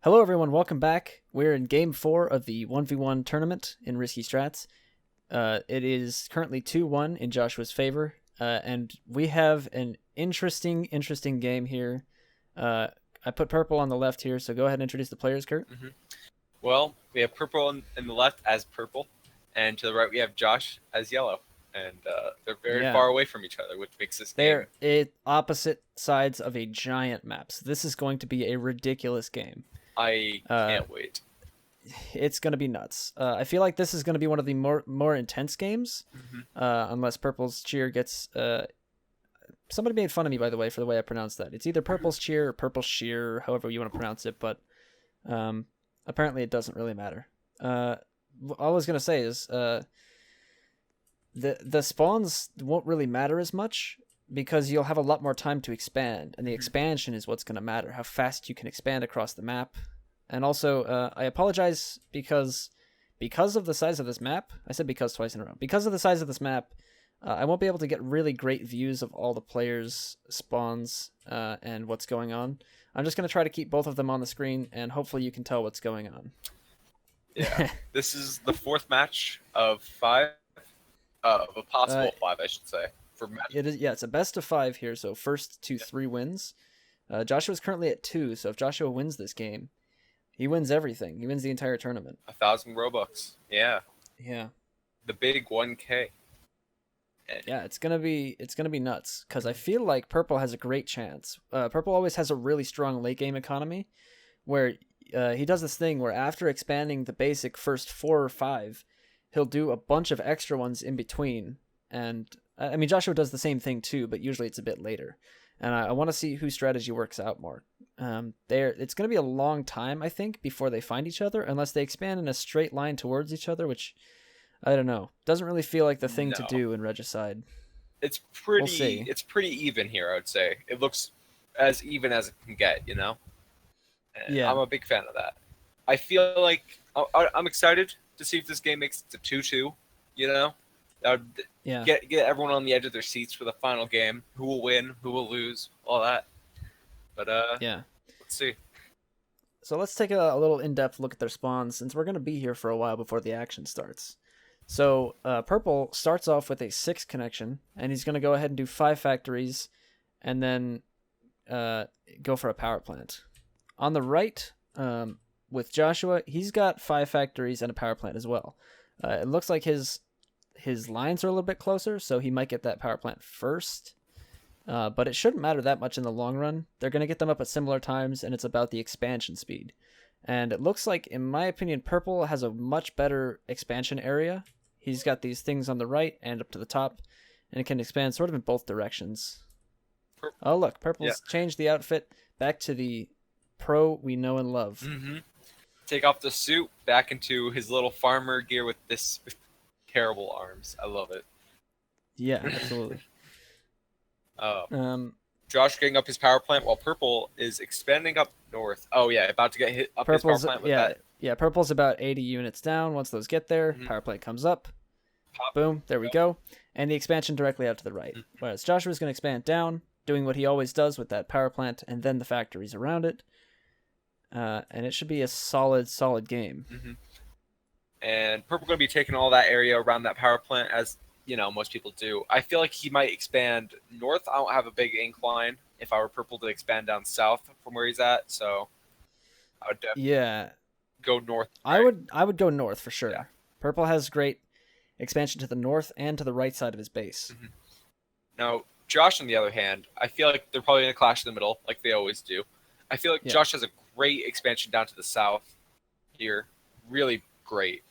Hello, everyone. Welcome back. We're in Game 4 of the 1v1 tournament in Risky Strats. It is currently 2-1 in Joshua's favor, and we have an interesting game here. I put purple on the left here, so go ahead and introduce the players, Kurt. Well, we have purple in the left as purple, and to the right we have Josh as yellow, and they're very Yeah, far away from each other, which makes this game. they're opposite sides of a giant map, so this is going to be a ridiculous game. I Uh, can't wait. it's going to be nuts. I feel like this is going to be one of the more intense games, hmm unless Purple's cheer gets. Somebody made fun of me, by the way, for the way I pronounced that. It's either Purple's cheer or Purplescheer, however you want to pronounce it, but apparently it doesn't really matter. All I was going to say is the spawns won't really matter as much because you'll have a lot more time to expand, and the expansion is what's going to matter, how fast you can expand across the map. And also, I apologize because of the size of this map. I said because twice in a row. Because of the size of this map, I won't be able to get really great views of all the players' spawns and what's going on. I'm just going to try to keep both of them on the screen, and hopefully you can tell what's going on. Yeah, this is the fourth match of five, of a possible five, I should say. For match. It is, yeah, it's a best of 5 here, so first to 3 wins. Joshua's currently at 2, so if Joshua wins this game, he wins everything. He wins the entire tournament. 1,000 Robux. Yeah, Yeah. the big 1K. Yeah, it's gonna be nuts because I feel like Purple has a great chance. Purple always has a really strong late game economy, where he does this thing where after expanding the basic first 4 or 5, he'll do a bunch of extra ones in between. And I mean Joshua does the same thing too, but usually it's a bit later. And I want to see whose strategy works out more. It's going to be a long time, I think, before they find each other, unless they expand in a straight line towards each other, which I don't know. Doesn't really feel like the thing to No, do in Regicide. it's We'll pretty. see. It's pretty even here, I would say. It looks as even as it can get, you know. And Yeah. I'm a big fan of that. I feel like I'm excited to see if this game makes it to 2-2. You know, that would Yeah. get everyone on the edge of their seats for the final game. Who will win? Who will lose? All that. But Yeah. let's see. So let's take a little in-depth look at their spawns since we're going to be here for a while before the action starts. So Purple starts off with a 6 connection, and he's going to go ahead and do 5 factories and then go for a power plant. On the right, with Joshua, he's got 5 factories and a power plant as well. It looks like his lines are a little bit closer, so he might get that power plant first. But it shouldn't matter that much in the long run. They're going to get them up at similar times, and it's about the expansion speed. And it looks like, in my opinion, Purple has a much better expansion area. He's got these things on the right and up to the top, and it can expand sort of in both directions. Oh, look, Purple's changed the outfit back to the pro we know and love. Mm-hmm. Take off the suit, back into his little farmer gear with this terrible arms. I love it. Yeah, absolutely. Josh getting up his power plant while Purple is expanding up north. Oh yeah, about to get hit up his power plant with that. Yeah, Purple's about 80 units down. Once those get there, power plant comes up. Pop. Boom, there we go. And the expansion directly out to the right. Whereas Joshua's going to expand down, doing what he always does with that power plant, and then the factories around it. And it should be a solid game. And Purple going to be taking all that area around that power plant, as you know most people do. I feel like he might expand north. I don't have a big incline if I were Purple to expand down south from where he's at, so I would definitely go north. Right? I would go north for sure. Yeah. Purple has great expansion to the north and to the right side of his base. Now, Josh, on the other hand, I feel like they're probably going to clash in the middle, like they always do. I feel like Josh has a great expansion down to the south here. Really great.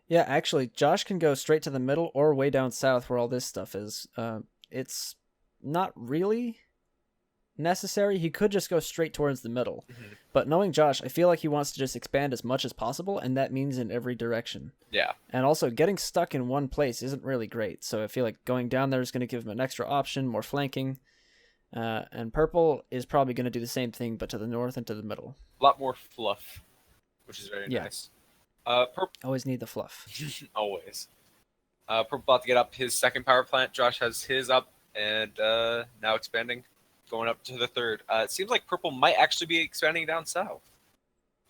Yeah, actually, Josh can go straight to the middle or way down south where all this stuff is. It's not really necessary. He could just go straight towards the middle. But knowing Josh, I feel like he wants to just expand as much as possible, and that means in every direction. Yeah. And also, getting stuck in one place isn't really great, so I feel like going down there is going to give him an extra option, more flanking. And Purple is probably going to do the same thing, but to the north and to the middle. A lot more fluff, which is very nice. Purple always need the fluff. Always. Purple about to get up his second power plant. Josh has his up and now expanding, going up to the third. It seems like Purple might actually be expanding down south.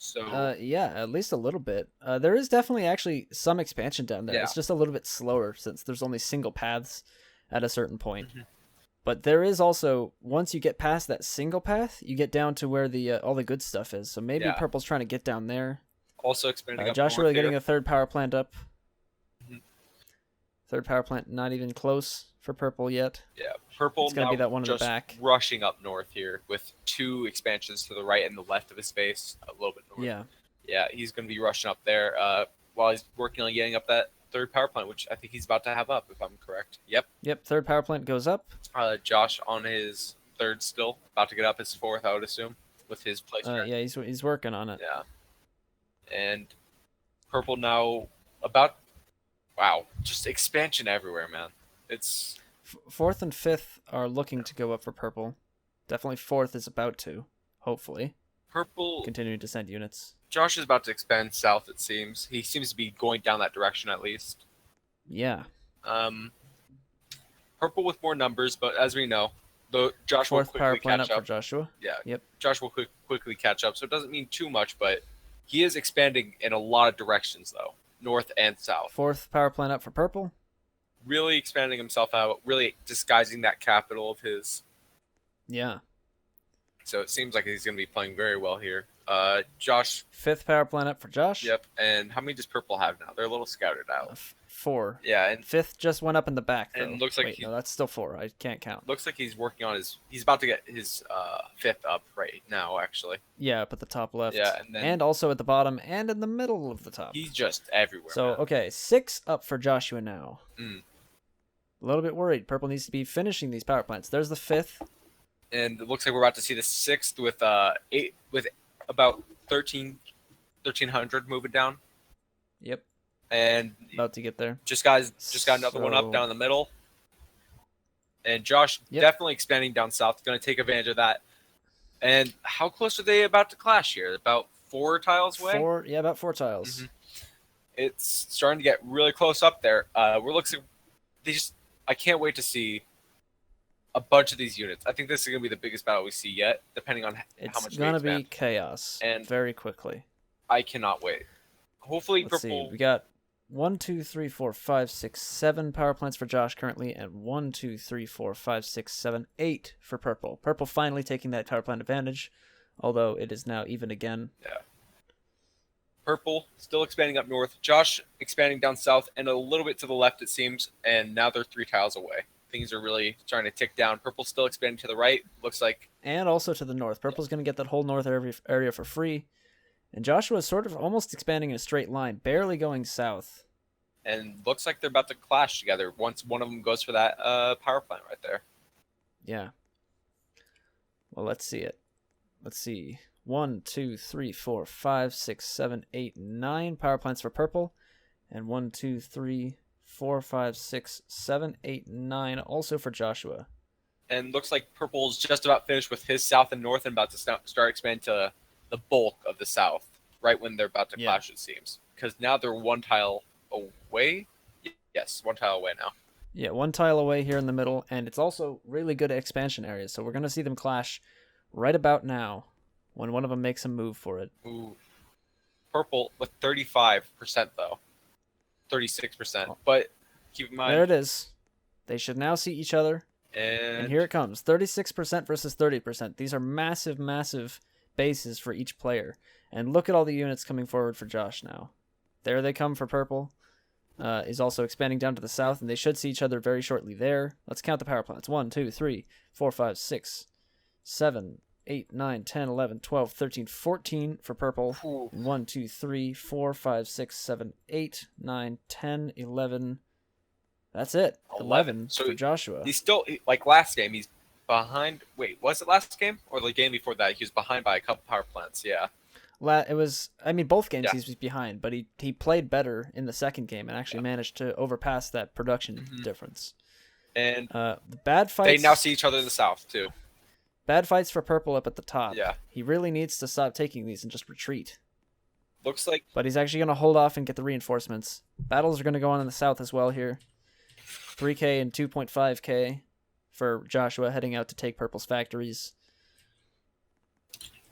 So Yeah, at least a little bit. There is definitely actually some expansion down there. yeah. It's just a little bit slower since there's only single paths at a certain point. Mhm. But there is also, once you get past that single path, you get down to where the all the good stuff is. So maybe Yeah. Purple's trying to get down there. Also expanding up north Joshua getting here. a third power plant up. Mhm. Third power plant not even close for Purple yet. Yeah, purple It's going to now be that one in the just back. rushing up north here with 2 expansions to the right and the left of his base, a little bit north. Yeah. Yeah, he's going to be rushing up there while he's working on getting up that third power plant, which I think he's about to have up, if I'm correct. Yep. Yep, third power plant goes up. Josh on his third still, about to get up his fourth, I would assume, with his place. Yeah, he's working on it. Yeah. And purple now about, wow, just expansion everywhere, man. It's Fourth and fifth are looking to go up for Purple. Definitely fourth is about to, hopefully. purple. Continuing to send units. Josh is about to expand south, it seems. He seems to be going down that direction at least. Yeah. Purple with more numbers, but as we know, Josh will Fourth power quickly plant up catch for up. Joshua. Yeah, Yep. Josh will quickly catch up, so it doesn't mean too much, but he is expanding in a lot of directions, though, north and south. Fourth power plant up for Purple. Really expanding himself out, really disguising that capital of his. Yeah. So it seems like he's going to be playing very well here. Josh. Fifth power plant up for Josh. Yep. And how many does purple have now? They're a little scattered out. 4. Yeah, and Fifth just went up in the back, though. and looks like Wait, no, that's still 4. I can't count. looks like he's working on his. He's about to get his fifth up right now, actually. Yeah, up at the top left. Yeah, and then also at the bottom and in the middle of the top. he's just everywhere. So, man. okay, 6 up for Joshua now. Mm. A little bit worried. Purple needs to be finishing these power plants. There's the 5th. And it looks like we're about to see the sixth with about 1,300 moving down. Yep, And about to get there. just got another one up So- down in the middle. And Josh Yep. definitely expanding down south, going to take advantage of that. And how close are they about to clash here? About 4 tiles away. About 4 tiles. Mhm. It's starting to get really close up there. We're looking. I can't wait to see a bunch of these units. I think this is going to be the biggest battle we see yet, depending on how It's much gonna we be expand. chaos And- very quickly. I cannot wait. Hopefully, Let's purple. see. We got 1, 2, 3, 4, 5, 6, 7 power plants for Josh currently, and 1, 2, 3, 4, 5, 6, 7, 8 for Purple. Purple finally taking that power plant advantage, although it is now even again. Yeah. Purple still expanding up north. Josh expanding down south and a little bit to the left, it seems. And now they're 3 tiles away. Things are really starting to tick down. Purple still expanding to the right. Looks like. And also to the north. Purple's going to get that whole north area for free. And Joshua is sort of almost expanding in a straight line, barely going south. And looks like they're about to clash together once one of them goes for that power plant right there. Yeah. Well, let's see it. Let's see. 1, 2, 3, 4, 5, 6, 7, 8, 9 power plants for Purple. And 1, 2, 3, 4, 5, 6, 7, 8, 9 also for Joshua. And looks like Purple's just about finished with his south and north and about to start expanding to the bulk of the south right when they're about to clash, it seems. Because now they're 1 tile away. Yes, 1 tile away now. Yeah, 1 tile away here in the middle, and it's also really good expansion areas. So we're going to see them clash right about now when one of them makes a move for it. Ooh. Purple with 35% though. 36%. But keep in mind. There it is. They should now see each other. And here it comes. 36% versus 30%. These are massive, massive bases for each player. And look at all the units coming forward for Josh now. There they come for Purple. Is also expanding down to the south, and they should see each other very shortly there. Let's count the power plants. 1, 2, 3, 4, 5, 6, 7, 8, 9, 10, 11, 12, 13, 14 for Purple. Ooh. 1, 2, 3, 4, 5, 6, 7, 8, 9, 10, 11. That's it. 11 So for Joshua. he's still, like last game, he's behind. Wait, was it last game? Or the game before that? He was behind by a couple power plants, yeah. It was, I mean, both games Yeah. he was behind, but he played better in the second game and actually managed to overpass that production difference. And The bad fights. they now see each other in the south, too. Bad fights for Purple up at the top. Yeah. He really needs to stop taking these and just retreat. Looks like But he's actually going to hold off and get the reinforcements. Battles are going to go on in the south as well here. 3K and 2.5K for Joshua heading out to take Purple's factories.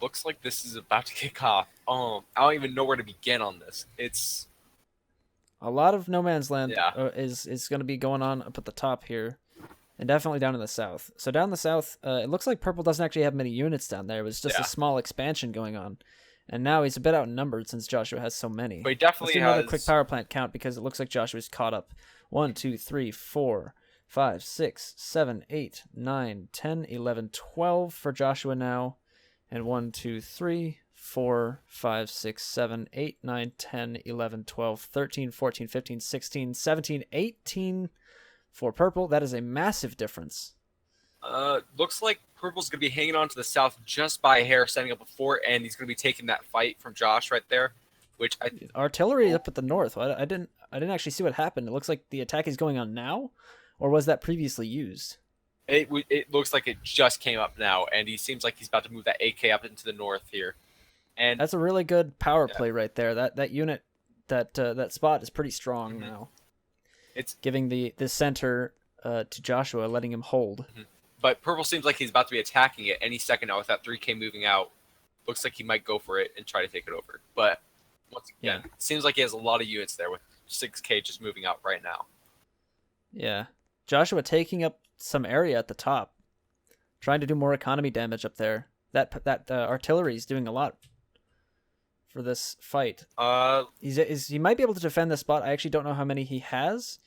looks like this is about to kick off. I don't even know where to begin on this. It's A lot of no man's land Yeah. is going to be going on up at the top here, and definitely down in the south. So down the south, it looks like purple doesn't actually have many units down there. It was just Yeah. a small expansion going on, and now he's a bit outnumbered since Joshua has so many. But he Let's definitely do another has quick power plant count because it looks like Joshua's caught up. 1, 2, 3, 4, 5, 6, 7, 8, 9, 10, 11, 12 for Joshua now. And 1, 2, 3, 4, 5, 6, 7, 8, 9, 10, 11, 12, 13, 14, 15, 16, 17, 18 for purple. That is a massive difference. Looks like purple's gonna be hanging on to the south just by a hair, setting up a fort, and he's gonna be taking that fight from Josh right there. Which Artillery up at the north. I didn't actually see what happened. It looks like the attack is going on now, or was that previously used? it looks like it just came up now, and he seems like he's about to move that AK up into the north here. And That's a really good power play right there. That unit, that spot is pretty strong now. It's giving the center to Joshua, letting him hold. But purple seems like he's about to be attacking it any second now with that 3K moving out. Looks like he might go for it and try to take it over. But once again, it seems like he has a lot of units there with 6K just moving out right now. Yeah. Joshua taking up some area at the top, trying to do more economy damage up there. That artillery is doing a lot for this fight. He might be able to defend this spot. I actually don't know how many he has,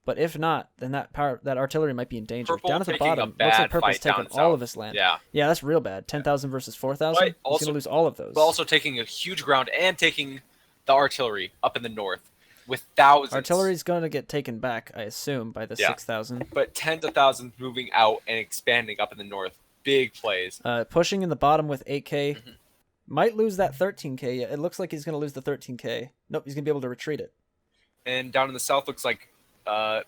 but if not, then that artillery might be in danger. Purple Down at the taking bottom, a looks bad like Purple's fight down taken all south. of his land. Yeah, that's real bad. 10,000 versus 4,000. He's also gonna lose all of those. But also taking a huge ground and taking the artillery up in the north with thousands. Artillery's going to get taken back, I assume, by the 6,000. But tens of thousands moving out and expanding up in the north. Big plays. Pushing in the bottom with 8K. Might lose that 13K. It looks like he's going to lose the 13K. Nope, he's going to be able to retreat it. And down in the south looks like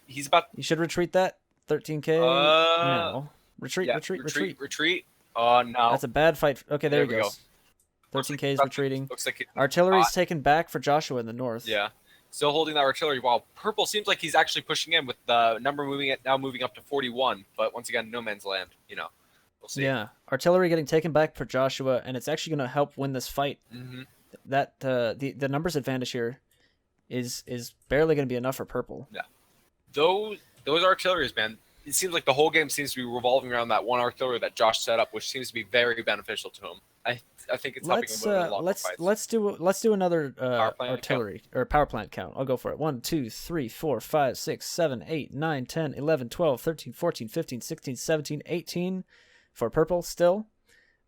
he's about... You should retreat that 13K. No. Retreat. Oh, no. That's a bad fight. Okay, there he goes. 13K is retreating. Looks like Artillery's taken back for Joshua in the north. Yeah. Still holding that artillery, while purple seems like he's actually pushing in with the number moving up to 41. But once again, no man's land. We'll see. Yeah, artillery getting taken back for Joshua, and it's actually going to help win this fight. That the numbers advantage here is barely going to be enough for purple. Yeah, those artilleries, man. It seems like the whole game seems to be revolving around that one artillery that Josh set up, which seems to be very beneficial to him. I think it's helping him win a lot of fights. Let's do another artillery count? or power plant count. I'll go for it. 1, 2, 3, 4, 5, 6, 7, 8, 9, 10, 11, 12, 13, 14, 15, 16, 17, 18 for purple still.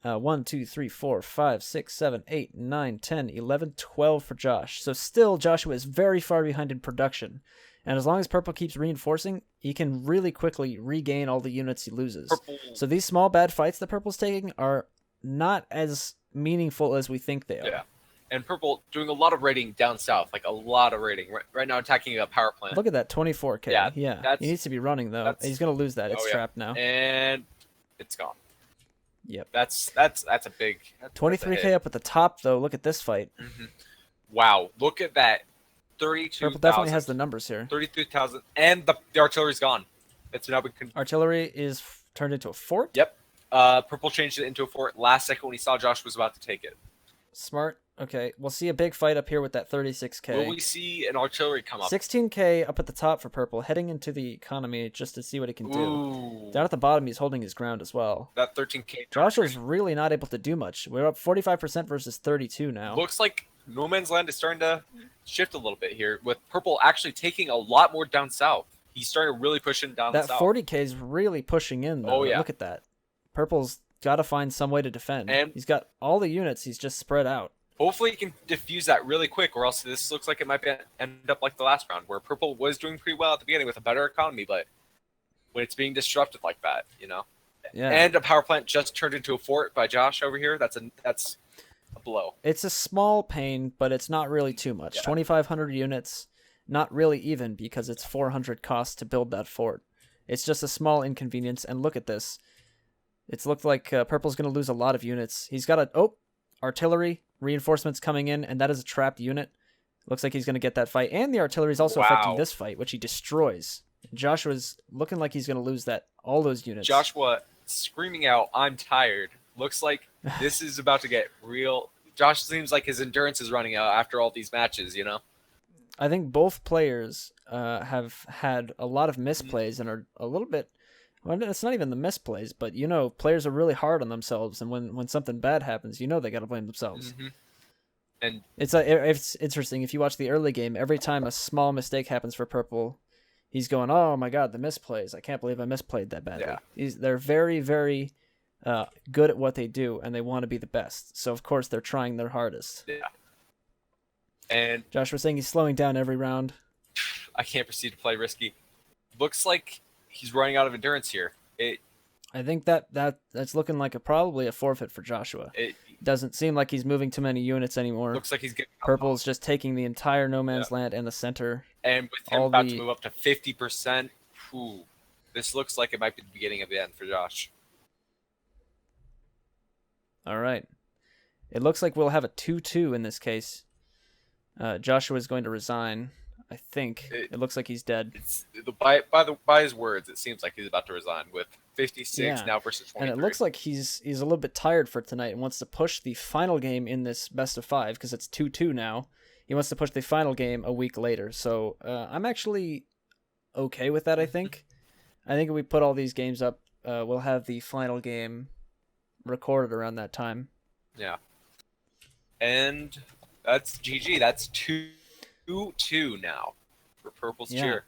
1, 2, 3, 4, 5, 6, 7, 8, 9, 10, 11, 12 for Josh. So still Joshua is very far behind in production. And as long as purple keeps reinforcing, he can really quickly regain all the units he loses. So these small bad fights that purple's taking are not as meaningful as we think they are. Yeah. And purple doing a lot of raiding down south, like a lot of raiding. Right now attacking a power plant. Look at that, 24K. Yeah. He needs to be running, though. He's going to lose that. It's trapped now. And it's gone. Yep. That's a big... 23K up at the top, though. Look at this fight. Wow. Look at that. 32,000. Purple definitely has the numbers here. 33,000. And the artillery's gone. It's now been... Artillery is turned into a fort? Yep. Purple changed it into a fort last second when he saw Josh was about to take it. Smart. Okay, we'll see a big fight up here with that 36K. Will we see an artillery come up? 16K up at the top for purple, heading into the economy just to see what he can do. Ooh. Down at the bottom, he's holding his ground as well. That 13K. Joshua's really not able to do much. We're up 45% versus 32 now. Looks like no man's land is starting to shift a little bit here, with purple actually taking a lot more down south. He's starting to really push in down that south. 40K is really pushing in, though. Oh, yeah. Look at that. Purple's got to find some way to defend. And he's got all the units. He's just spread out. Hopefully he can diffuse that really quick, or else this looks like it might end up like the last round, where purple was doing pretty well at the beginning with a better economy, but when it's being disrupted like that, Yeah. And a power plant just turned into a fort by Josh over here. That's a blow. It's a small pain, but it's not really too much. Yeah. 2,500 units, not really even, because it's 400 cost to build that fort. It's just a small inconvenience, and look at this. It's looked like purple's going to lose a lot of units. He's got artillery reinforcements coming in, and that is a trapped unit. Looks like he's going to get that fight, and the artillery is also affecting this fight, which he destroys. Joshua's looking like he's going to lose all those units. Joshua screaming out, "I'm tired." Looks like This is about to get real. Josh seems like his endurance is running out after all these matches. I think both players have had a lot of misplays and are a little bit. Well, it's not even the misplays, but players are really hard on themselves, and when something bad happens, they got to blame themselves. And it's interesting if you watch the early game. Every time a small mistake happens for Purple, he's going, "Oh my God, the misplays! I can't believe I misplayed that badly." Yeah. They're very, very good at what they do, and they want to be the best. So of course they're trying their hardest. Yeah. And Josh was saying he's slowing down every round. I can't proceed to play risky. Looks like he's running out of endurance here. I think that's looking like probably a forfeit for Joshua. It doesn't seem like he's moving too many units anymore. looks like he's getting Purple's just taking the entire no man's land and the center. And with him about to move up to 50%, this looks like it might be the beginning of the end for Josh. All right. It looks like we'll have a 2-2 in this case. Joshua is going to resign. I think it looks like he's dead. By his words, it seems like he's about to resign with 56 now versus 23. And it looks like he's a little bit tired for tonight and wants to push the final game in this best of 5 because it's 2-2 now. He wants to push the final game a week later. So I'm actually okay with that. I think if we put all these games up, we'll have the final game recorded around that time. Yeah. And that's GG. That's 2-2 now for Purplescheer.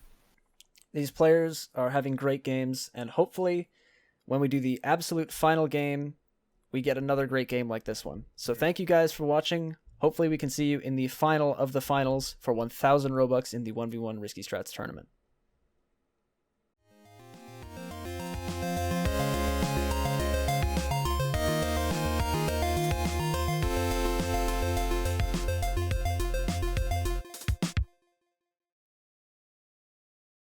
These players are having great games, and hopefully when we do the absolute final game, we get another great game like this one. So thank you guys for watching. Hopefully we can see you in the final of the finals for 1,000 Robux in the 1v1 Risky Strats tournament.